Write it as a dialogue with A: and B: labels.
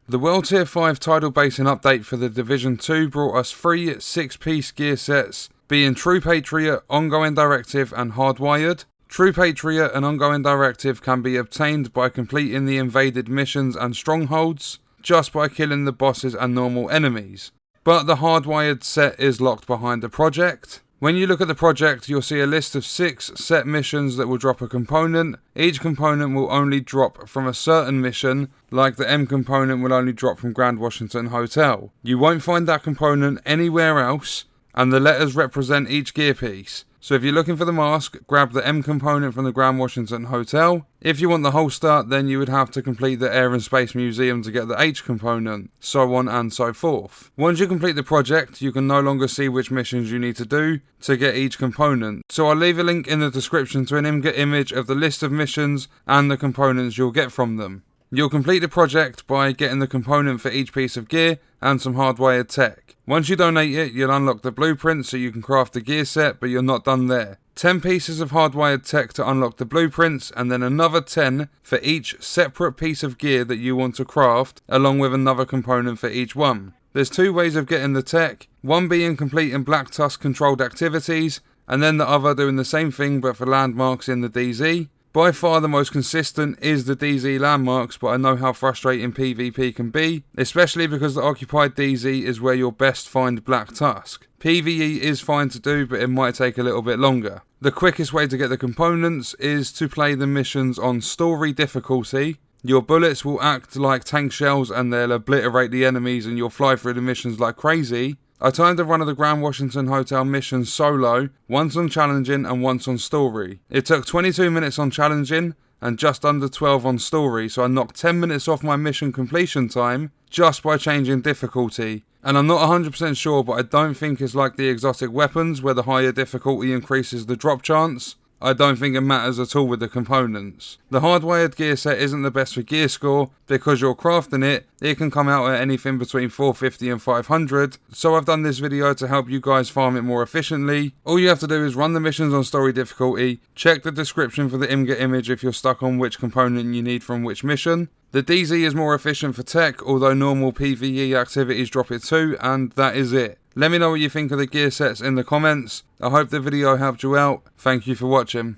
A: The World Tier 5 Tidal Basin update for the Division 2 brought us 3 6-piece gear sets, being True Patriot, Ongoing Directive and Hardwired. True Patriot and Ongoing Directive can be obtained by completing the invaded missions and strongholds, just by killing the bosses and normal enemies. But the Hardwired set is locked behind the project. When you look at the project, you'll see a list of 6 set missions that will drop a component. Each component will only drop from a certain mission, like the M component will only drop from Grand Washington Hotel. You won't find that component anywhere else, and the letters represent each gear piece. So if you're looking for the mask, grab the M component from the Grand Washington Hotel. If you want the holster, then you would have to complete the Air and Space Museum to get the H component, so on and so forth. Once you complete the project, you can no longer see which missions you need to do to get each component. So I'll leave a link in the description to an image of the list of missions and the components you'll get from them. You'll complete the project by getting the component for each piece of gear and some hardwired tech. Once you donate it, you'll unlock the blueprint so you can craft the gear set, but you're not done there. 10 pieces of hardwired tech to unlock the blueprints, and then another 10 for each separate piece of gear that you want to craft, along with another component for each one. There's 2 ways of getting the tech, one being completing Black Tusk controlled activities, and then the other doing the same thing but for landmarks in the DZ. By far the most consistent is the DZ landmarks, but I know how frustrating PvP can be, especially because the occupied DZ is where you'll best find Black Tusk. PvE is fine to do, but it might take a little bit longer. The quickest way to get the components is to play the missions on story difficulty. Your bullets will act like tank shells and they'll obliterate the enemies and you'll fly through the missions like crazy. I timed the run of the Grand Washington Hotel mission solo, once on challenging and once on story. It took 22 minutes on challenging and just under 12 on story, so I knocked 10 minutes off my mission completion time just by changing difficulty. And I'm not 100% sure, but I don't think it's like the exotic weapons where the higher difficulty increases the drop chance. I don't think it matters at all with the components. The hardwired gear set isn't the best for gear score, because you're crafting it, it can come out at anything between 450 and 500, so I've done this video to help you guys farm it more efficiently. All you have to do is run the missions on story difficulty, check the description for the IMGA image if you're stuck on which component you need from which mission. The DZ is more efficient for tech, although normal PvE activities drop it too, and that is it. Let me know what you think of the gear sets in the comments. I hope the video helped you out. Thank you for watching.